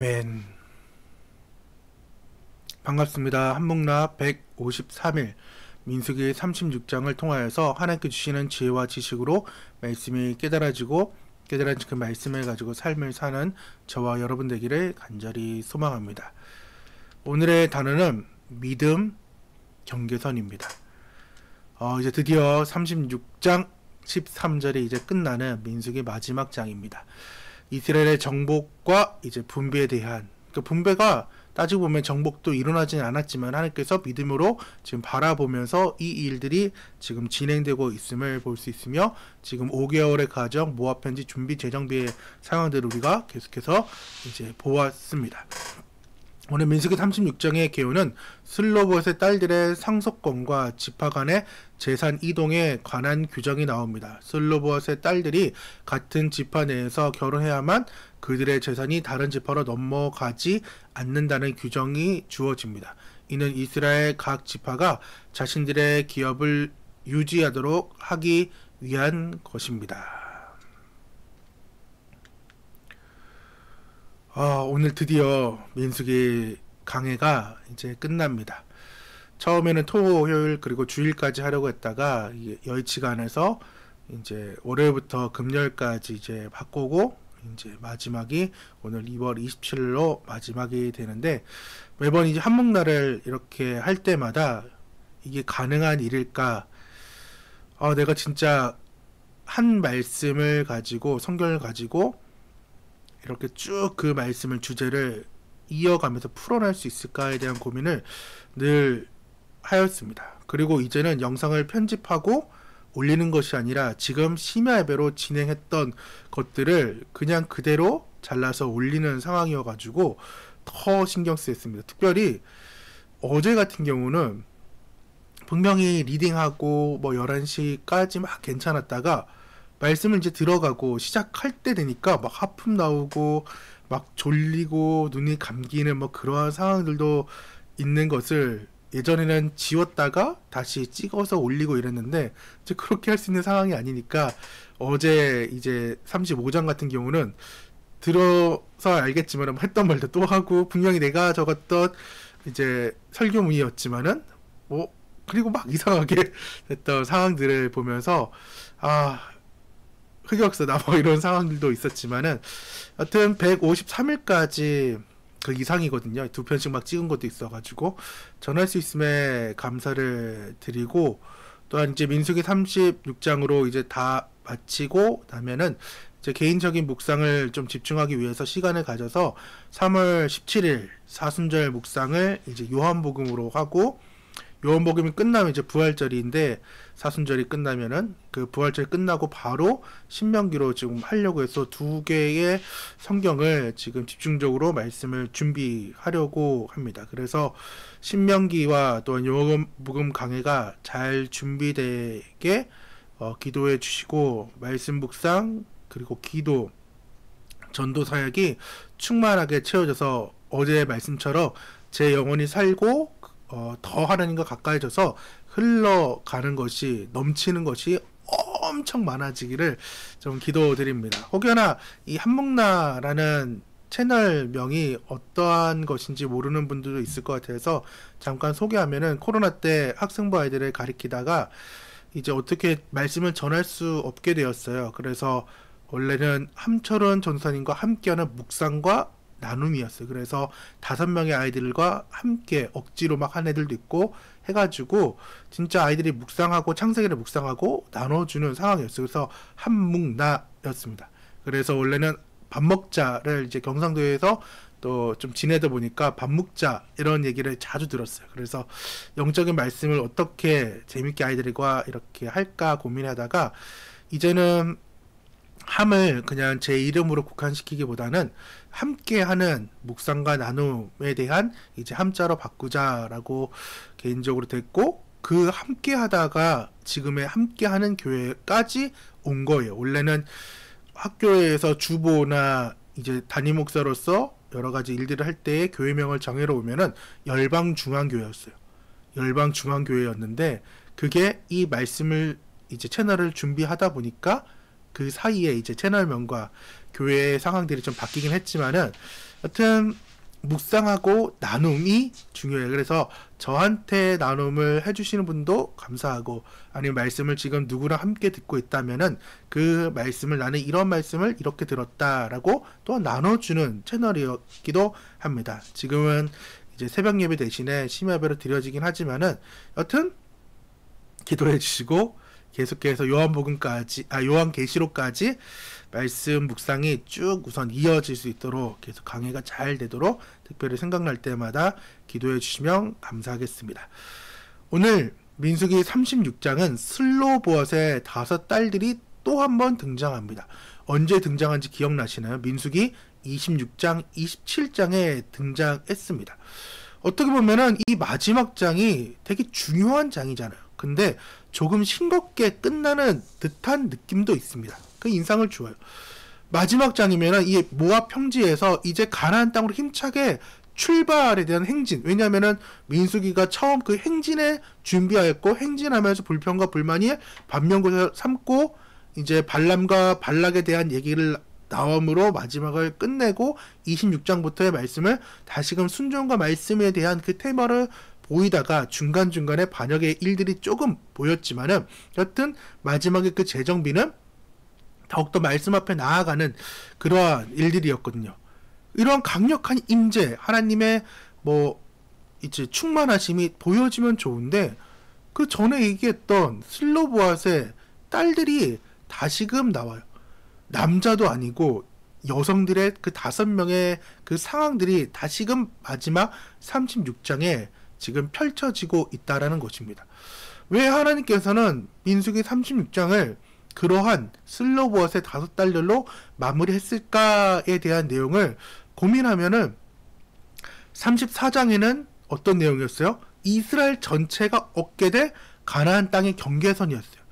맨 반갑습니다. 한목나 153일 민수기 36장을 통하여서 하나님께 주시는 지혜와 지식으로 말씀이 깨달아지고 깨달아진 그 말씀을 가지고 삶을 사는 저와 여러분 되기를 간절히 소망합니다. 오늘의 단어는 믿음 경계선입니다. 이제 드디어 36장 13절이 이제 끝나는 민수기 마지막 장입니다. 이스라엘의 정복과 이제 분배에 대한 그 분배가 따지고 보면 정복도 일어나지는 않았지만 하나님께서 믿음으로 지금 바라보면서 이 일들이 지금 진행되고 있음을 볼 수 있으며 지금 5개월의 과정 모압 편지 준비 재정비의 상황들을 우리가 계속해서 이제 보았습니다. 오늘 민수기 36장의 개요는 슬로봇의 딸들의 상속권과 지파 간의 재산 이동에 관한 규정이 나옵니다. 슬로봇의 딸들이 같은 지파 내에서 결혼해야만 그들의 재산이 다른 지파로 넘어가지 않는다는 규정이 주어집니다. 이는 이스라엘 각 지파가 자신들의 기업을 유지하도록 하기 위한 것입니다. 오늘 드디어 민수기 강해가 이제 끝납니다. 처음에는 토요일 그리고 주일까지 하려고 했다가 여의치가 않아서 이제 월요일부터 금요일까지 이제 바꾸고 이제 마지막이 오늘 2월 27일로 마지막이 되는데, 매번 이제 한목날을 이렇게 할 때마다 이게 가능한 일일까? 내가 진짜 한 말씀을 가지고 성경을 가지고 이렇게 쭉 그 말씀을 주제를 이어가면서 풀어낼 수 있을까에 대한 고민을 늘 하였습니다. 그리고 이제는 영상을 편집하고 올리는 것이 아니라 지금 심야 예배로 진행했던 것들을 그냥 그대로 잘라서 올리는 상황이어가지고 더 신경 쓰였습니다. 특별히 어제 같은 경우는 분명히 리딩하고 뭐 11시까지 막 괜찮았다가 말씀을 이제 들어가고 시작할 때 되니까 막 하품 나오고 막 졸리고 눈이 감기는 뭐 그러한 상황들도 있는 것을 예전에는 지웠다가 다시 찍어서 올리고 이랬는데 이제 그렇게 할 수 있는 상황이 아니니까 어제 이제 35장 같은 경우는 들어서 알겠지만 했던 말도 또 하고 분명히 내가 적었던 이제 설교문이었지만은 뭐 그리고 막 이상하게 됐던 상황들을 보면서 흑역사다 뭐 이런 상황들도 있었지만은 여튼 153일까지 그 이상이거든요. 2편씩 막 찍은 것도 있어가지고 전할 수 있음에 감사를 드리고, 또한 이제 민수기 36장으로 이제 다 마치고 나면은 이제 개인적인 묵상을 좀 집중하기 위해서 시간을 가져서 3월 17일 사순절 묵상을 이제 요한복음으로 하고, 요한복음이 끝나면 이제 부활절인데 사순절이 끝나면은 그 부활절 끝나고 바로 신명기로 지금 하려고 해서 두 개의 성경을 지금 집중적으로 말씀을 준비하려고 합니다. 그래서 신명기와 또한 요한복음 강해가 잘 준비되게 기도해 주시고, 말씀 묵상 그리고 기도 전도 사역이 충만하게 채워져서 어제의 말씀처럼 제 영혼이 살고 더 하나님과 가까이져서 흘러가는 것이, 넘치는 것이 엄청 많아지기를 좀 기도드립니다. 혹여나 이 한목나라는 채널명이 어떠한 것인지 모르는 분들도 있을 것 같아서 잠깐 소개하면은, 코로나 때 학생부 아이들을 가리키다가 이제 어떻게 말씀을 전할 수 없게 되었어요. 그래서 원래는 함철원 전사님과 함께하는 묵상과 나눔이었어요. 그래서 5명의 아이들과 함께 억지로 막 한 애들도 있고 해가지고 진짜 아이들이 묵상하고 창세기를 묵상하고 나눠주는 상황이었어요. 그래서 한묵나였습니다. 그래서 원래는 밥 먹자를 이제 경상도에서 또 좀 지내다 보니까 밥 먹자 이런 얘기를 자주 들었어요. 그래서 영적인 말씀을 어떻게 재밌게 아이들과 이렇게 할까 고민하다가 이제는 함을 그냥 제 이름으로 국한시키기보다는 함께하는 묵상과 나눔에 대한 이제 함자로 바꾸자라고 개인적으로 됐고, 그 함께하다가 지금의 함께하는 교회까지 온 거예요. 원래는 학교에서 주보나 이제 담임 목사로서 여러 가지 일들을 할 때 교회명을 정해러 오면은 열방중앙교회였어요. 열방중앙교회였는데 그게 이 말씀을 이제 채널을 준비하다 보니까 그 사이에 이제 채널명과 교회의 상황들이 좀 바뀌긴 했지만은 여튼 묵상하고 나눔이 중요해요. 그래서 저한테 나눔을 해주시는 분도 감사하고, 아니면 말씀을 지금 누구랑 함께 듣고 있다면은 그 말씀을, 나는 이런 말씀을 이렇게 들었다라고 또 나눠주는 채널이기도 합니다. 지금은 이제 새벽 예배 대신에 심야 예배로 드려지긴 하지만은 여튼 기도해 주시고 계속해서 요한계시록까지 말씀 묵상이 쭉 우선 이어질 수 있도록 계속 강의가 잘 되도록 특별히 생각날 때마다 기도해 주시면 감사하겠습니다. 오늘 민수기 36장은 슬로보앗의 5딸들이 또 한 번 등장합니다. 언제 등장한지 기억나시나요? 민수기 26장, 27장에 등장했습니다. 어떻게 보면은 이 마지막 장이 되게 중요한 장이잖아요. 근데 조금 싱겁게 끝나는 듯한 느낌도 있습니다. 그 인상을 주어요. 마지막 장이면은 이 모압 평지에서 이제 가나안 땅으로 힘차게 출발에 대한 행진. 왜냐면은 민수기가 처음 그 행진에 준비하였고, 행진하면서 불평과 불만이 반면교사를 삼고, 이제 발람과 발락에 대한 얘기를 나옴으로 마지막을 끝내고 26장부터의 말씀을 다시금 순종과 말씀에 대한 그 테마를 보이다가 중간중간에 반역의 일들이 조금 보였지만은 여튼 마지막에 그 재정비는 더욱더 말씀 앞에 나아가는 그러한 일들이었거든요. 이러한 강력한 임재, 하나님의 이제 충만하심이 보여지면 좋은데, 그 전에 얘기했던 슬로보앗의 딸들이 다시금 나와요. 남자도 아니고 여성들의 그 5명의 그 상황들이 다시금 마지막 36장에 지금 펼쳐지고 있다라는 것입니다. 왜 하나님께서는 민수기 36장을 그러한 슬로보앗의 5딸들로 마무리했을까에 대한 내용을 고민하면은 34장에는 어떤 내용이었어요? 이스라엘 전체가 얻게 될 가나안 땅의 경계선이었어요.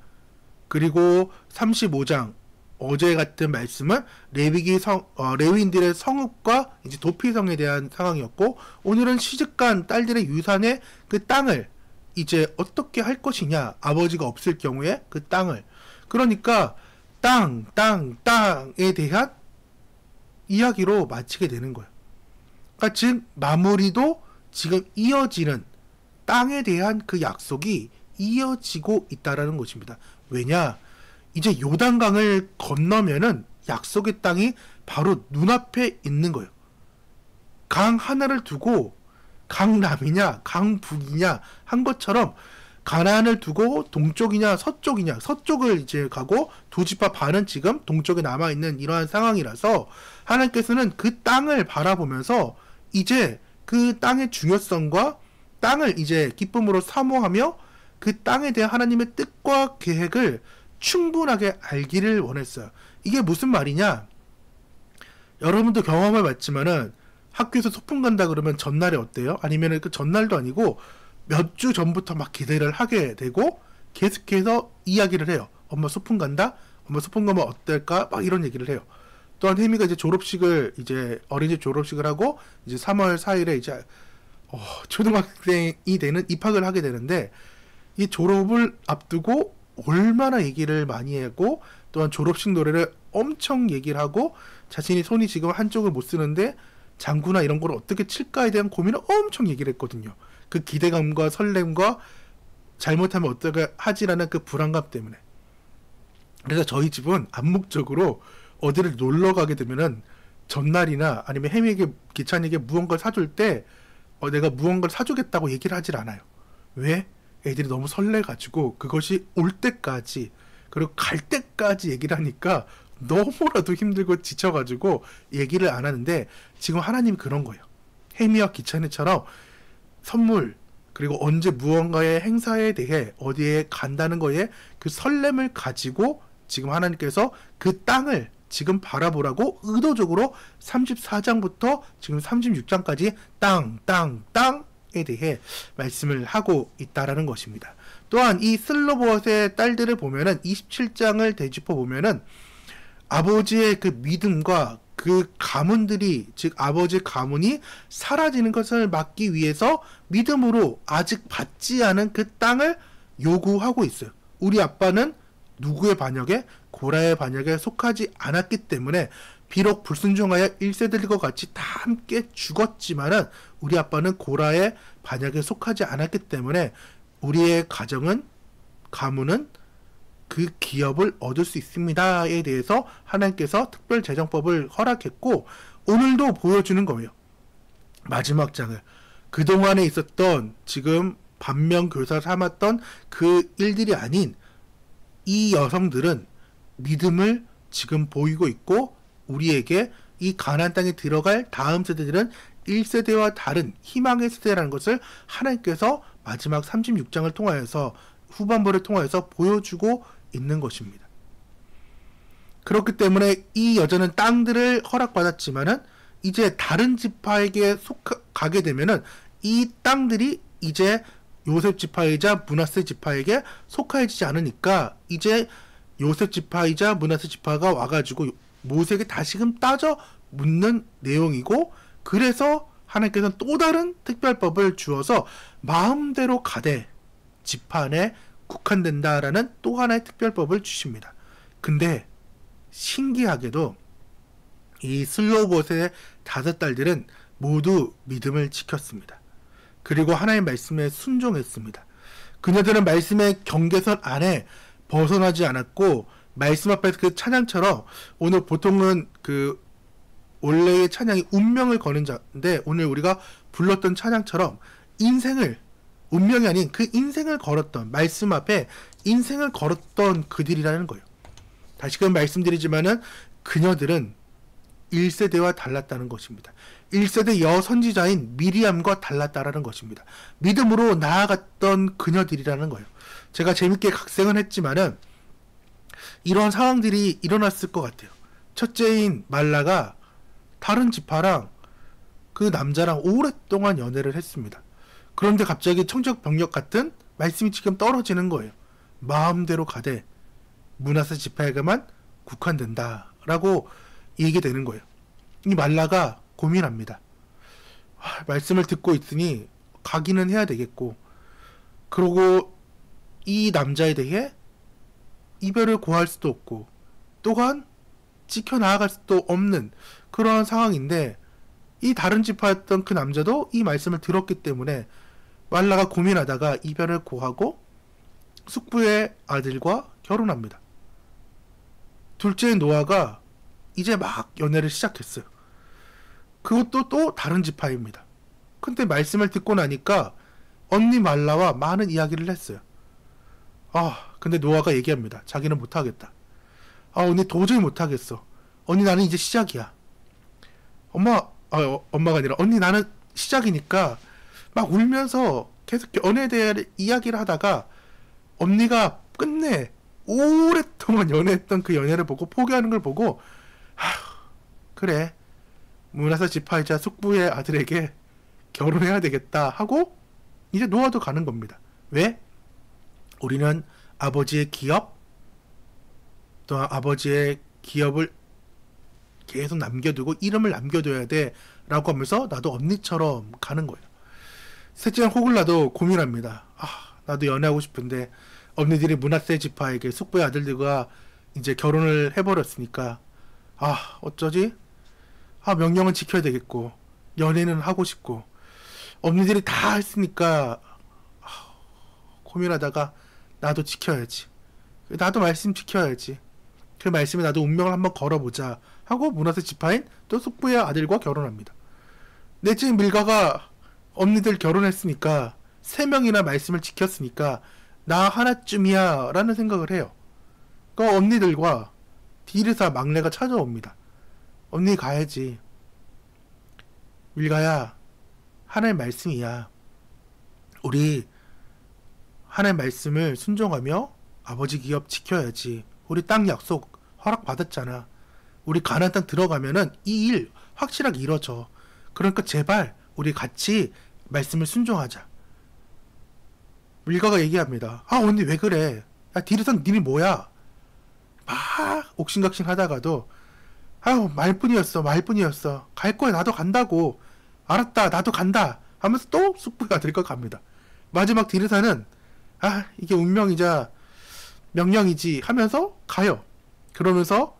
그리고 35장 어제 같은 말씀은 레위인들의 성읍과 이제 도피성에 대한 상황이었고, 오늘은 시집간 딸들의 유산의 그 땅을 이제 어떻게 할 것이냐, 아버지가 없을 경우에 그 땅을, 그러니까 땅에 대한 이야기로 마치게 되는 거예요. 그러니까 즉 마무리도 지금 이어지는 땅에 대한 그 약속이 이어지고 있다라는 것입니다. 왜냐? 이제 요단강을 건너면은 약속의 땅이 바로 눈앞에 있는 거예요. 강 하나를 두고 강남이냐 강북이냐 한 것처럼 가나안을 두고 동쪽이냐 서쪽이냐, 서쪽을 이제 가고 두 지파 반은 지금 동쪽에 남아있는 이러한 상황이라서 하나님께서는 그 땅을 바라보면서 이제 그 땅의 중요성과 땅을 이제 기쁨으로 사모하며 그 땅에 대한 하나님의 뜻과 계획을 충분하게 알기를 원했어요. 이게 무슨 말이냐? 여러분도 경험을 봤지만은 학교에서 소풍 간다 그러면 전날에 어때요? 아니면은 그 전날도 아니고 몇 주 전부터 막 기대를 하게 되고 계속해서 이야기를 해요. 엄마 소풍 간다? 엄마 소풍 가면 어떨까? 막 이런 얘기를 해요. 또한 혜미가 이제 졸업식을, 이제 어린이집 졸업식을 하고 이제 3월 4일에 이제 초등학생이 되는, 입학을 하게 되는데, 이 졸업을 앞두고 얼마나 얘기를 많이 하고, 또한 졸업식 노래를 엄청 얘기를 하고, 자신이 손이 지금 한쪽을 못 쓰는데 장구나 이런 걸 어떻게 칠까에 대한 고민을 엄청 얘기를 했거든요. 그 기대감과 설렘과 잘못하면 어떻게 하지라는 그 불안감 때문에. 그래서 저희 집은 암묵적으로 어디를 놀러 가게 되면은 전날이나 아니면 혜미에게, 기찬이에게 무언가를 사줄 때 내가 무언가를 사주겠다고 얘기를 하질 않아요. 왜? 애들이 너무 설레가지고 그것이 올 때까지, 그리고 갈 때까지 얘기를 하니까 너무나도 힘들고 지쳐가지고 얘기를 안 하는데, 지금 하나님이 그런 거예요. 혜미와 기찬이처럼 선물, 그리고 언제 무언가의 행사에 대해 어디에 간다는 거에 그 설렘을 가지고 지금 하나님께서 그 땅을 지금 바라보라고 의도적으로 34장부터 지금 36장까지 땅에 대해 말씀을 하고 있다라는 것입니다. 또한 이 슬로보앗의 딸들을 보면은 27장을 되짚어 보면은 아버지의 그 믿음과 그 가문들이, 즉 아버지의 가문이 사라지는 것을 막기 위해서 믿음으로 아직 받지 않은 그 땅을 요구하고 있어요. 우리 아빠는 누구의 반역에? 고라의 반역에 속하지 않았기 때문에 비록 불순종하여 1세들과 같이 다 함께 죽었지만은 우리 아빠는 고라의 반역에 속하지 않았기 때문에 우리의 가문은 그 기업을 얻을 수 있습니다에 대해서 하나님께서 특별재정법을 허락했고 오늘도 보여주는 거예요. 마지막 장을 그동안에 있었던 지금 반면교사 삼았던 그 일들이 아닌 이 여성들은 믿음을 지금 보이고 있고 우리에게 이 가나안 땅에 들어갈 다음 세대들은 1세대와 다른 희망의 세대라는 것을 하나님께서 마지막 36장을 통하여서 후반부를 통하여서 보여주고 있는 것입니다. 그렇기 때문에 이 여자는 땅들을 허락받았지만은 이제 다른 지파에게 가게 되면은 이 땅들이 이제 요셉 지파이자 므낫세 지파에게 속하여지지 않으니까 이제 요셉 지파이자 므낫세 지파가 와가지고 모세에게 다시금 따져 묻는 내용이고 그래서 하나님께서는 또 다른 특별법을 주어서 마음대로 가되 지파 안에 국한된다라는 또 하나의 특별법을 주십니다. 근데 신기하게도 이 슬로봇의 5딸들은 모두 믿음을 지켰습니다. 그리고 하나님의 말씀에 순종했습니다. 그녀들은 말씀의 경계선 안에 벗어나지 않았고 말씀 앞에서 그 찬양처럼 오늘 보통은 그 원래의 찬양이 운명을 거는 자인데 오늘 우리가 불렀던 찬양처럼 운명이 아닌 그 인생을 걸었던 말씀 앞에 인생을 걸었던 그들이라는 거예요. 다시금 말씀드리지만은 그녀들은 1세대와 달랐다는 것입니다. 1세대 여선지자인 미리암과 달랐다라는 것입니다. 믿음으로 나아갔던 그녀들이라는 거예요. 제가 재밌게 각색은 했지만은 이런 상황들이 일어났을 것 같아요. 첫째인 말라가 다른 지파랑 그 남자랑 오랫동안 연애를 했습니다. 그런데 갑자기 청정병력 같은 말씀이 지금 떨어지는 거예요. 마음대로 가되 므낫세 지파에게만 국한된다 라고 얘기되는 거예요. 이 말라가 고민합니다. 말씀을 듣고 있으니 가기는 해야 되겠고 그리고 이 남자에 대해 이별을 고할 수도 없고 또한 지켜나아갈 수도 없는 그런 상황인데 이 다른 지파였던 그 남자도 이 말씀을 들었기 때문에 말라가 고민하다가 이별을 고하고 숙부의 아들과 결혼합니다. 둘째인 노아가 이제 막 연애를 시작했어요. 그것도 또 다른 지파입니다. 근데 말씀을 듣고 나니까 언니 말라와 많은 이야기를 했어요. 근데 노아가 얘기합니다. 자기는 못하겠다. 언니 도저히 못하겠어. 언니 나는 이제 시작이야. 엄마가 아니라 언니 나는 시작이니까 막 울면서 계속 연애에 대한 이야기를 하다가 언니가 끝내 오랫동안 연애했던 그 연애를 보고 포기하는 걸 보고 그래 므낫세 지파이자 숙부의 아들에게 결혼해야 되겠다 하고 이제 노아도 가는 겁니다. 왜? 우리는 아버지의 기업 또 아버지의 기업을 계속 남겨두고 이름을 남겨둬야 돼 라고 하면서 나도 언니처럼 가는 거예요. 셋째는 호글라도 고민합니다. 나도 연애하고 싶은데 언니들이 므낫세 지파에게 숙부의 아들들과 이제 결혼을 해버렸으니까 어쩌지? 명령은 지켜야 되겠고 연애는 하고 싶고 언니들이 다 했으니까 고민하다가 나도 지켜야지. 나도 말씀 지켜야지. 그 말씀에 나도 운명을 한번 걸어보자 하고 므낫세 지파인 또 숙부의 아들과 결혼합니다. 넷째인 밀가가 언니들 결혼했으니까 3명이나 말씀을 지켰으니까 나 하나쯤이야 라는 생각을 해요. 그 언니들과 디르사 막내가 찾아옵니다. 언니 가야지. 밀가야 하나님 말씀이야. 우리 하나님 말씀을 순종하며 아버지 기업 지켜야지. 우리 땅 약속 허락받았잖아. 우리 가나안 땅 들어가면은 이 일 확실하게 이뤄져. 그러니까 제발 우리 같이 말씀을 순종하자. 밀가가 얘기합니다. 언니 왜 그래? 디르선 님이 뭐야? 막 옥신각신 하다가도 말뿐이었어. 갈 거야. 나도 간다고. 알았다. 나도 간다. 하면서 또 숙부가 될 것 갑니다. 마지막 디르사는 이게 운명이자 명령이지 하면서 가요. 그러면서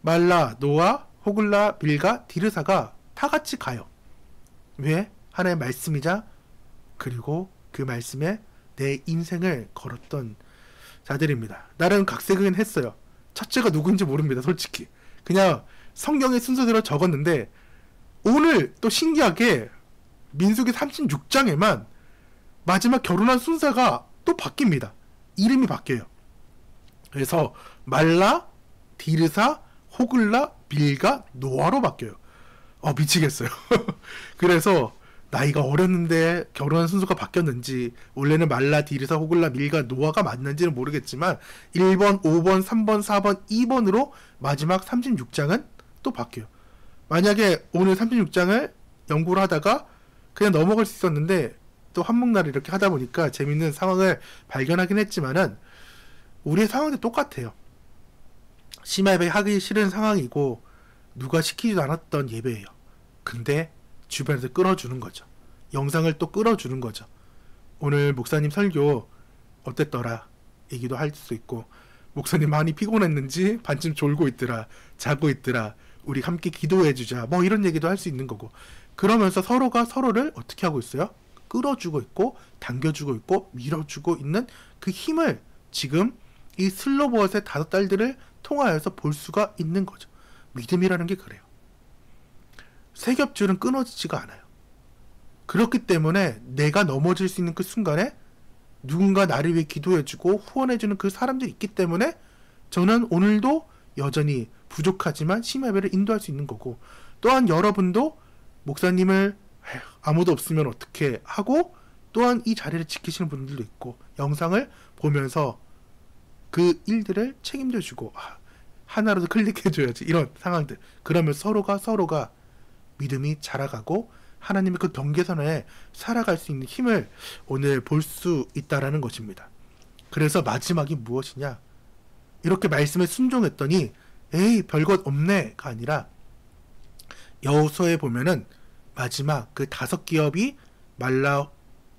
말라, 노아, 호글라, 밀가, 디르사가 다 같이 가요. 왜? 하나의 말씀이자 그리고 그 말씀에 내 인생을 걸었던 자들입니다. 나름 각색은 했어요. 첫째가 누구인지 모릅니다. 솔직히. 그냥 성경의 순서대로 적었는데 오늘 또 신기하게 민수기 36장에만 마지막 결혼한 순서가 또 바뀝니다. 이름이 바뀌어요. 그래서 말라, 디르사, 호글라, 밀가, 노아로 바뀌어요. 미치겠어요. 그래서 나이가 어렸는데 결혼한 순서가 바뀌었는지 원래는 말라, 디르사, 호글라, 밀가, 노아가 맞는지는 모르겠지만 1번, 5번, 3번, 4번, 2번으로 마지막 36장은 또 바뀌어요. 만약에 오늘 36장을 연구를 하다가 그냥 넘어갈 수 있었는데 또 한목날을 이렇게 하다 보니까 재밌는 상황을 발견하긴 했지만은 우리의 상황도 똑같아요. 심하게 하기 싫은 상황이고 누가 시키지도 않았던 예배예요. 근데 주변에서 끌어주는 거죠. 영상을 또 끌어주는 거죠. 오늘 목사님 설교 어땠더라 얘기도 할 수 있고, 목사님 많이 피곤했는지 반쯤 졸고 있더라, 자고 있더라, 우리 함께 기도해주자, 뭐 이런 얘기도 할 수 있는 거고, 그러면서 서로가 서로를 어떻게 하고 있어요? 끌어주고 있고 당겨주고 있고 밀어주고 있는 그 힘을 지금 이 슬로버스의 5딸들을 통하여서 볼 수가 있는 거죠. 믿음이라는 게 그래요. 세겹줄은 끊어지지가 않아요. 그렇기 때문에 내가 넘어질 수 있는 그 순간에 누군가 나를 위해 기도해주고 후원해주는 그 사람들이 있기 때문에 저는 오늘도 여전히 부족하지만 심야배를 인도할 수 있는 거고, 또한 여러분도 목사님을 아무도 없으면 어떻게 하고 또한 이 자리를 지키시는 분들도 있고 영상을 보면서 그 일들을 책임져주고 하나라도 클릭해줘야지 이런 상황들, 그러면 서로가 믿음이 자라가고 하나님의 그 경계선에 살아갈 수 있는 힘을 오늘 볼 수 있다라는 것입니다. 그래서 마지막이 무엇이냐, 이렇게 말씀에 순종했더니 에이 별것 없네가 아니라 여호수아에 보면은 마지막 그 5기업이 말라,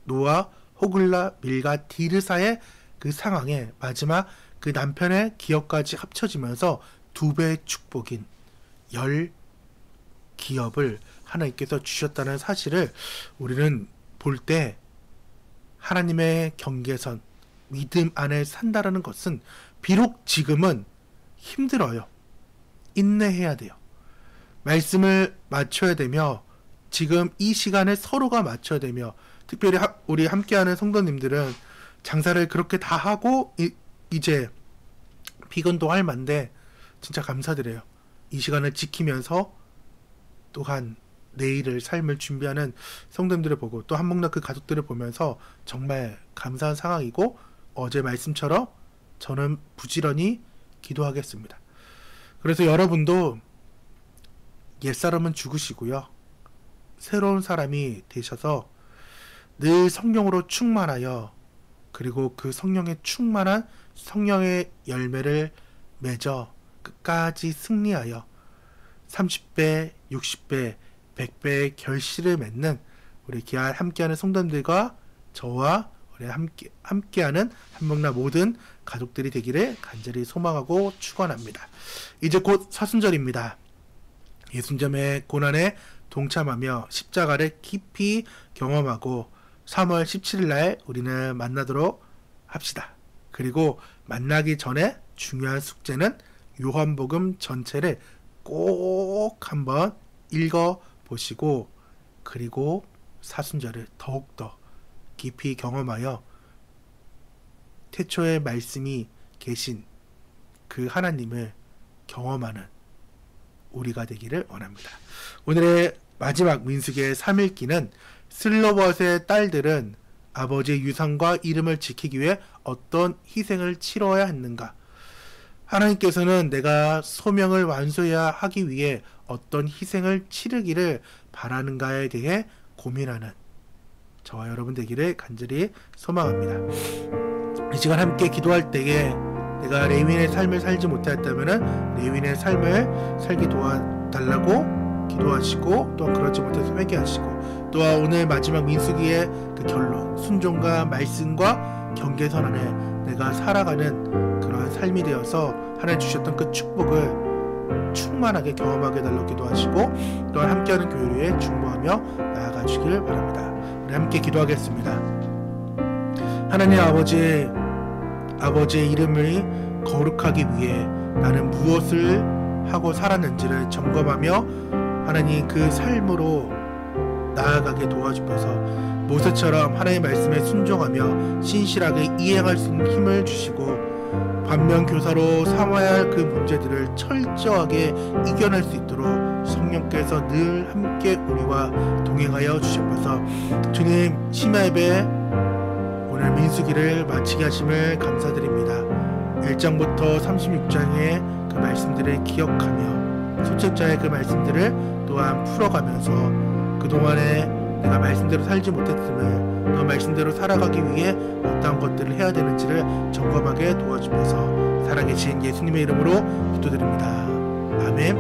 노아, 호글라, 밀가, 디르사의 그 상황에 마지막 그 남편의 기업까지 합쳐지면서 2배의 축복인 10기업을 하나님께서 주셨다는 사실을 우리는 볼 때 하나님의 경계선, 믿음 안에 산다라는 것은 비록 지금은 힘들어요. 인내해야 돼요. 말씀을 맞춰야 되며 지금 이 시간에 서로가 맞춰야 되며, 특별히 우리 함께하는 성도님들은 장사를 그렇게 다 하고 이제 비건도 할 만데 진짜 감사드려요. 이 시간을 지키면서 또한 내일을 삶을 준비하는 성도님들을 보고 또 한목나 그 가족들을 보면서 정말 감사한 상황이고, 어제 말씀처럼 저는 부지런히 기도하겠습니다. 그래서 여러분도 옛사람은 죽으시고요, 새로운 사람이 되셔서 늘 성령으로 충만하여 그리고 그 성령에 충만한 성령의 열매를 맺어 끝까지 승리하여 30배, 60배, 100배의 결실을 맺는 우리 귀한 함께하는 성도님들과 저와 우리 함께하는 한목나 모든 가족들이 되기를 간절히 소망하고 축원합니다. 이제 곧 사순절입니다. 예수님의 고난에 동참하며 십자가를 깊이 경험하고 3월 17일 날 우리는 만나도록 합시다. 그리고 만나기 전에 중요한 숙제는 요한복음 전체를 꼭 한번 읽어보시고 그리고 사순절을 더욱더 깊이 경험하여 태초에 말씀이 계신 그 하나님을 경험하는 우리가 되기를 원합니다. 오늘의 마지막 민수기의 3일기는 슬로벗의 딸들은 아버지의 유산과 이름을 지키기 위해 어떤 희생을 치러야 했는가, 하나님께서는 내가 소명을 완수해야 하기 위해 어떤 희생을 치르기를 바라는가에 대해 고민하는 저와 여러분 되기를 간절히 소망합니다. 이 시간 함께 기도할 때에 내가 레위인의 삶을 살지 못하였다면 레위인의 삶을 살게 도와달라고 기도하시고, 또한 그렇지 못해서 회개하시고, 또한 오늘 마지막 민수기의 그 결론, 순종과 말씀과 경계선 안에 내가 살아가는 그러한 삶이 되어서 하나님 주셨던 그 축복을 충만하게 경험하게 달라고 기도하시고 또한 함께하는 교회에 중보하며 나아가시길 바랍니다. 우리 함께 기도하겠습니다. 하나님 아버지의 이름을 거룩하기 위해 나는 무엇을 하고 살았는지를 점검하며 하나님 그 삶으로 나아가게 도와주셔서 모세처럼 하나님의 말씀에 순종하며 신실하게 이행할 수 있는 힘을 주시고 반면교사로 삼아야 할 그 문제들을 철저하게 이겨낼 수 있도록 성령께서 늘 함께 우리와 동행하여 주셔서 주님 심야 예배 오늘 민수기를 마치게 하심을 감사드립니다. 1장부터 36장의 그 말씀들을 기억하며 소책자의 그 말씀들을 또한 풀어가면서 그동안에 내가 말씀대로 살지 못했음을 너 말씀대로 살아가기 위해 어떠한 것들을 해야 되는지를 점검하게 도와주면서 살아계신 예수님의 이름으로 기도드립니다. 아멘.